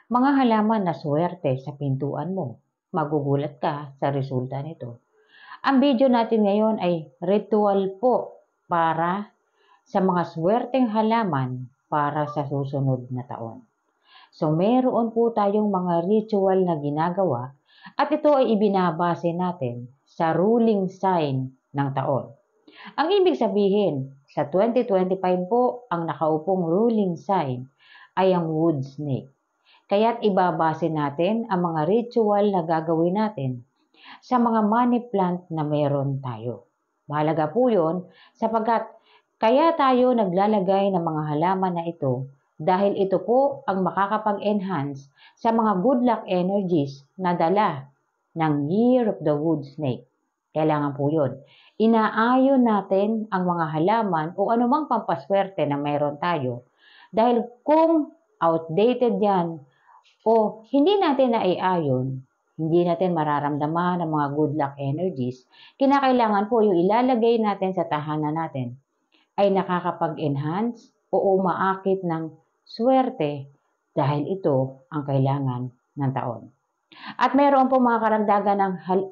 Mga halaman na swerte sa pintuan mo. Magugulat ka sa resulta nito. Ang video natin ngayon ay ritual po para sa mga swerteng halaman para sa susunod na taon. So meron po tayong mga ritual na ginagawa at ito ay ibinabase natin sa ruling sign ng taon. Ang ibig sabihin, sa 2025 po, ang nakaupong ruling sign ay ang wood snake. Kaya't ibabase natin ang mga ritual na gagawin natin sa mga money plant na meron tayo. Mahalaga po yun sapagkat kaya tayo naglalagay ng mga halaman na ito dahil ito po ang makakapag-enhance sa mga good luck energies na dala ng Year of the Wood Snake. Kailangan po yun. Inaayon natin ang mga halaman o anumang pampaswerte na meron tayo dahil kung outdated yan o hindi natin naiayon, hindi natin mararamdaman ang mga good luck energies, kinakailangan po yung ilalagay natin sa tahanan natin ay nakakapag-enhance o umaakit ng swerte dahil ito ang kailangan ng taon. At mayroon po mga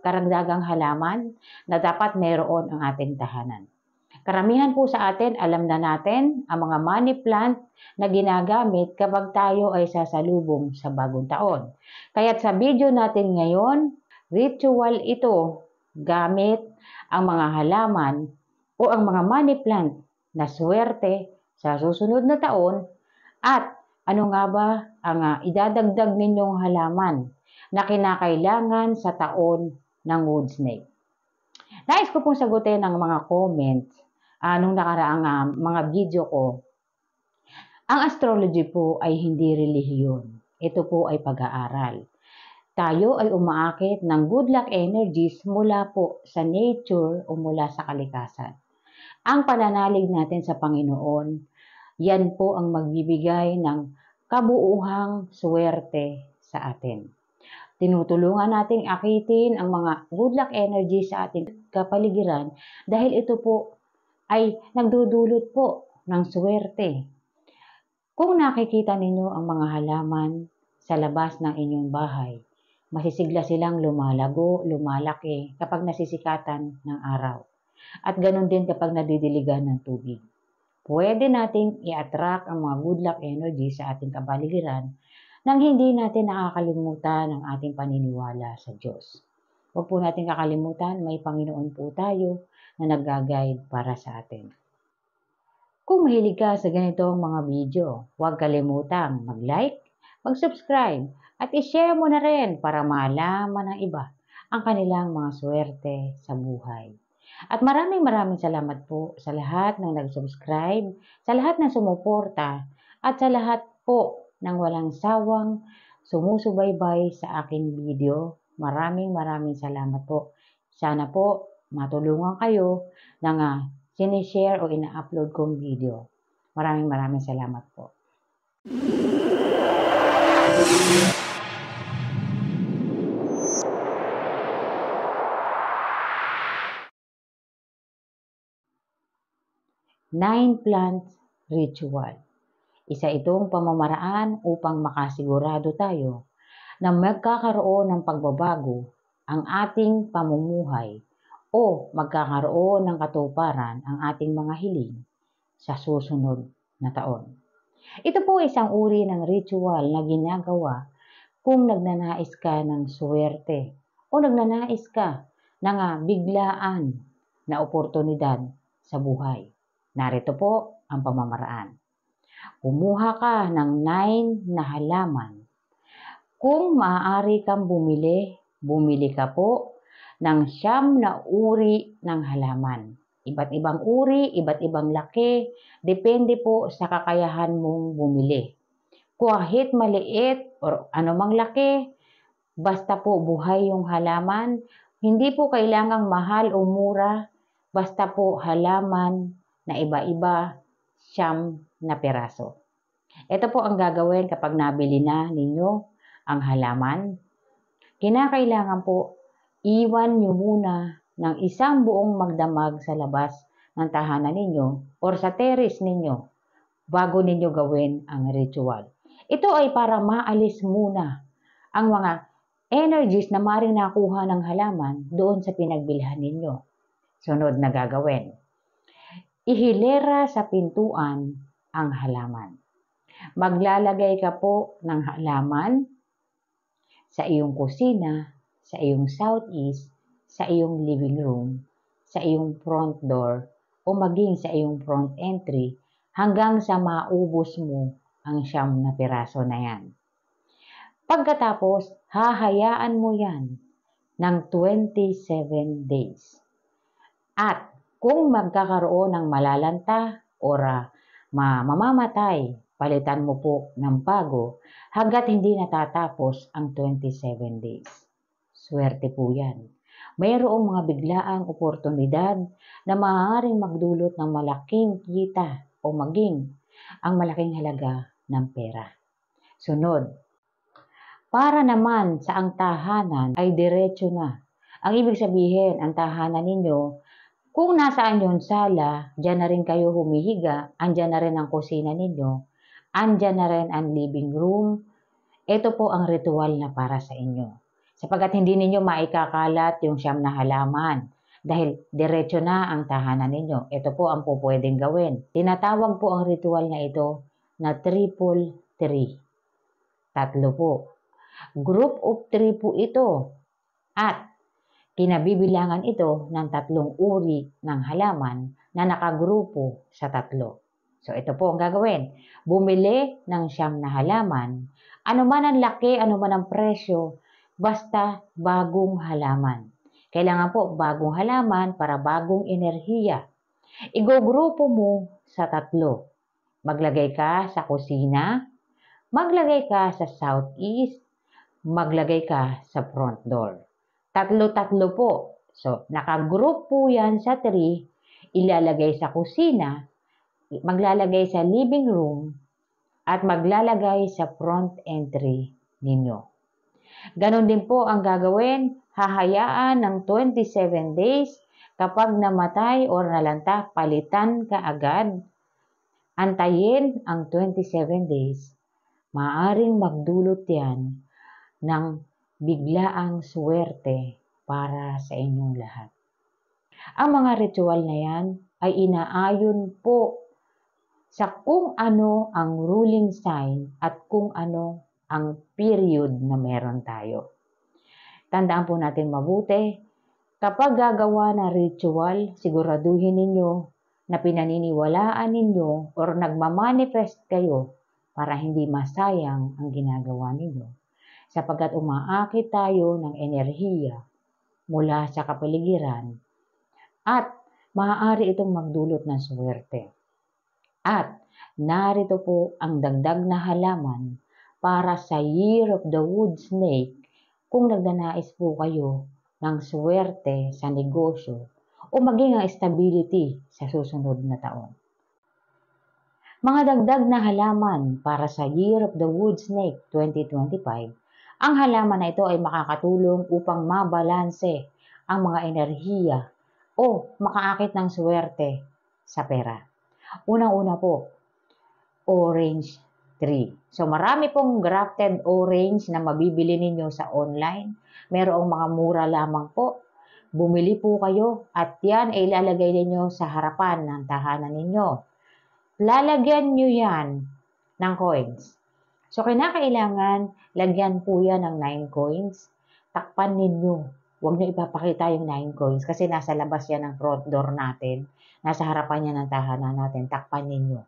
karagdagang halaman na dapat mayroon ang ating tahanan. Karamihan po sa atin, alam na natin ang mga money plant na ginagamit kapag tayo ay sasalubong sa bagong taon. Kaya't sa video natin ngayon, ritual ito gamit ang mga halaman o ang mga money plant na swerte sa susunod na taon at ano nga ba ang idadagdag ninyong halaman na kinakailangan sa taon ng wood snake. Nais ko pong sagutin ang mga comments nung nakaraang mga video ko. Ang astrology po ay hindi relihiyon. Ito po ay pag-aaral. Tayo ay umaakit ng good luck energies mula po sa nature o mula sa kalikasan. Ang pananalig natin sa Panginoon, yan po ang magbibigay ng kabuuhang swerte sa atin. Tinutulungan nating akitin ang mga good luck energy sa ating kapaligiran dahil ito po ay nagdudulot po ng swerte. Kung nakikita ninyo ang mga halaman sa labas ng inyong bahay, masisigla silang lumalago, lumalaki kapag nasisikatan ng araw. At ganun din kapag nadidiligan ng tubig. Pwede nating i-attract ang mga good luck energy sa ating kapaligiran nang hindi natin nakakalimutan ang ating paniniwala sa Diyos. Huwag po natin kakalimutan, may Panginoon po tayo na nag-guide para sa atin. Kung mahilig ka sa ganitong mga video, huwag kalimutang mag-like, mag-subscribe, at i-share mo na rin para malaman ng iba ang kanilang mga swerte sa buhay. At maraming salamat po sa lahat ng nag-subscribe, sa lahat ng sumuporta, at sa lahat po ng walang sawang sumusubaybay sa aking video. Maraming salamat po. Sana po matulungan kayo ng sinishare o ina-upload kong video. Maraming salamat po. Nine plants ritual. Isa itong pamamaraan upang makasigurado tayo na magkakaroon ng pagbabago ang ating pamumuhay o magkakaroon ng katuparan ang ating mga hiling sa susunod na taon. Ito po isang uri ng ritual na ginagawa kung nagnanais ka ng swerte o nagnanais ka ng biglaan na oportunidad sa buhay. Narito po ang pamamaraan. Kumuha ka ng 9 na halaman. Kung maaari kang bumili ka po ng 9 na uri ng halaman. Iba't ibang uri, iba't ibang laki, depende po sa kakayahan mong bumili. Kahit maliit o anumang laki, basta po buhay yung halaman, hindi po kailangang mahal o mura, basta po halaman na iba-iba, 9 na piraso. Ito po ang gagawin kapag nabili na ninyo ang halaman. Kinakailangan po iwan nyo muna ng isang buong magdamag sa labas ng tahanan ninyo or sa terrace ninyo bago ninyo gawin ang ritual. Ito ay para maalis muna ang mga energies na maaaring nakuha ng halaman doon sa pinagbilhan ninyo. Sunod na gagawin, ihilera sa pintuan ang halaman. Maglalagay ka po ng halaman sa iyong kusina, sa iyong southeast, sa iyong living room, sa iyong front door, o maging sa iyong front entry hanggang sa maubos mo ang 9 na piraso na yan. Pagkatapos, hahayaan mo yan ng 27 days. At kung magkakaroon ng malalanta o mamamatay, palitan mo po ng bago hanggat hindi natatapos ang 27 days. Swerte po yan. Mayroong mga biglaang oportunidad na maaaring magdulot ng malaking kita o maging ang malaking halaga ng pera. Sunod, para naman sa ang tahanan ay diretso na. Ang ibig sabihin, ang tahanan ninyo, kung nasaan yung sala, dyan na rin kayo humihiga, andyan na rin ang kusina ninyo, andyan na rin ang living room. Ito po ang ritual na para sa inyo. Sapagkat hindi ninyo maikakalat yung 9 na halaman dahil diretso na ang tahanan ninyo. Ito po ang pwedeng gawin. Tinatawag po ang ritual na ito na 333. 3 po. Group of 3 po ito at kinabibilangan ito ng 3 uri ng halaman na nakagrupo sa 3. So ito po ang gagawin. Bumili ng 9 na halaman, anuman ang laki, anuman ang presyo, basta bagong halaman. Kailangan po bagong halaman para bagong enerhiya. Igugrupo mo sa 3. Maglagay ka sa kusina, maglagay ka sa southeast, maglagay ka sa front door. 3 po. So, nakagroup po yan sa 3, ilalagay sa kusina, maglalagay sa living room, at maglalagay sa front entry ninyo. Ganon din po ang gagawin, hahayaan ng 27 days, kapag namatay o nalanta, palitan ka agad. Antayin ang 27 days. Maaring magdulot yan ng biglaang swerte para sa inyong lahat. Ang mga ritual na yan ay inaayon po sa kung ano ang ruling sign at kung ano ang period na meron tayo. Tandaan po natin mabuti, kapag gagawa ng ritual, siguraduhin ninyo na pinaniniwalaan ninyo or nagmamanifest kayo para hindi masayang ang ginagawa ninyo. Sapagkat umaakit tayo ng enerhiya mula sa kapaligiran at maaari itong magdulot ng swerte. At narito po ang dagdag na halaman para sa Year of the Wood Snake kung nagnanais po kayo ng swerte sa negosyo o maging ang stability sa susunod na taon. Mga dagdag na halaman para sa Year of the Wood Snake 2025, ang halaman na ito ay makakatulong upang mabalanse ang mga enerhiya o makaakit ng swerte sa pera. Unang-una po, orange tree. So marami pong grafted orange na mabibili ninyo sa online. Merong mga mura lamang po. Bumili po kayo at yan ay ilalagay ninyo sa harapan ng tahanan ninyo. Lalagyan nyo yan ng coins. So kinakailangan lagyan po yan ng 9 coins. Takpan ninyo. Huwag nyo ipapakita yung 9 coins kasi nasa labas yan ng front door natin. Nasa harapan yan ng tahanan natin. Takpan ninyo.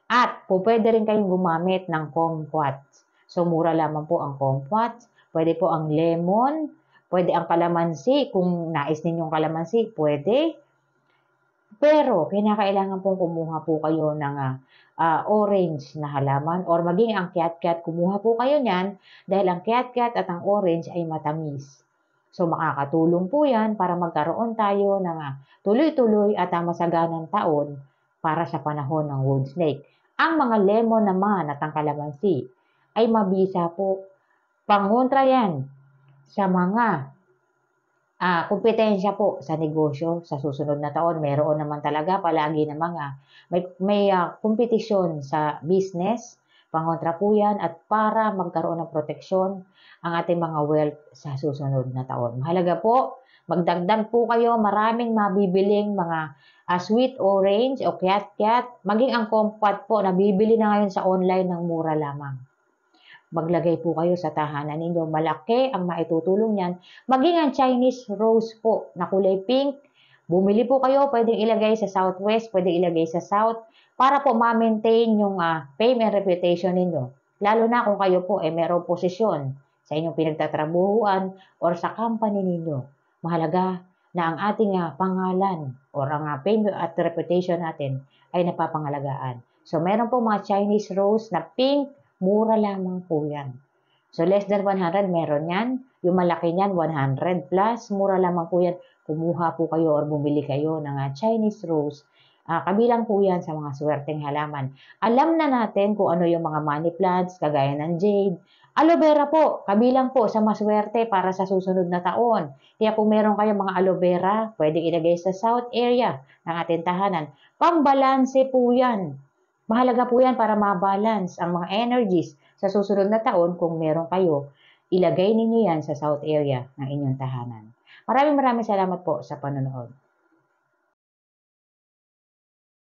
At po pwede rin kayong gumamit ng kumquats. So mura lamang po ang kumquats. Pwede po ang lemon. Pwede ang kalamansi. Kung nais ninyong kalamansi, pwede. Pero kinakailangan pong kumuha po kayo ng orange na halaman or maging ang kiat-kiat, kumuha po kayo niyan dahil ang kiat-kiat at ang orange ay matamis. So makakatulong po yan para magkaroon tayo ng tuloy-tuloy at masaganang taon para sa panahon ng wood snake. Ang mga lemon naman at ang kalamansi ay mabisa po. Pangontra yan sa mga kompetensya po sa negosyo sa susunod na taon. Meron naman talaga palagi na mga may kompetisyon sa business. Pangontra po yan at para magkaroon ng proteksyon ang ating mga wealth sa susunod na taon. Mahalaga po, magdagdag po kayo, maraming mabibiling mga sweet orange o kiat-kiat, maging ang kumquat po, nabibili na ngayon sa online ng mura lamang. Maglagay po kayo sa tahanan ninyo. Malaki ang maitutulong niyan. Maging ang Chinese rose po na kulay pink. Bumili po kayo, pwedeng ilagay sa southwest, pwedeng ilagay sa south para po ma-maintain yung fame and reputation ninyo. Lalo na kung kayo po ay mayroong posisyon sa inyong pinagtatrabuhuan or sa company ninyo. Mahalaga na ang ating pangalan or ang fame at reputation natin ay napapangalagaan. So, meron po mga Chinese rose na pink, mura lamang po yan. So, less than 100, meron yan. Yung malaki niyan, 100 plus, mura lamang po yan. Kumuha po kayo or bumili kayo ng Chinese rose. Kabilang po yan sa mga swerteng halaman. Alam na natin kung ano yung mga money plants, kagaya ng jade. Aloe vera po, kabilang po sa maswerte para sa susunod na taon. Kaya kung meron kayong mga aloe vera, pwedeng ilagay sa south area ng ating tahanan. Pambalanse po yan. Mahalaga po yan para ma-balance ang mga energies sa susunod na taon kung meron kayo. Ilagay ninyo yan sa south area ng inyong tahanan. Maraming salamat po sa panonood.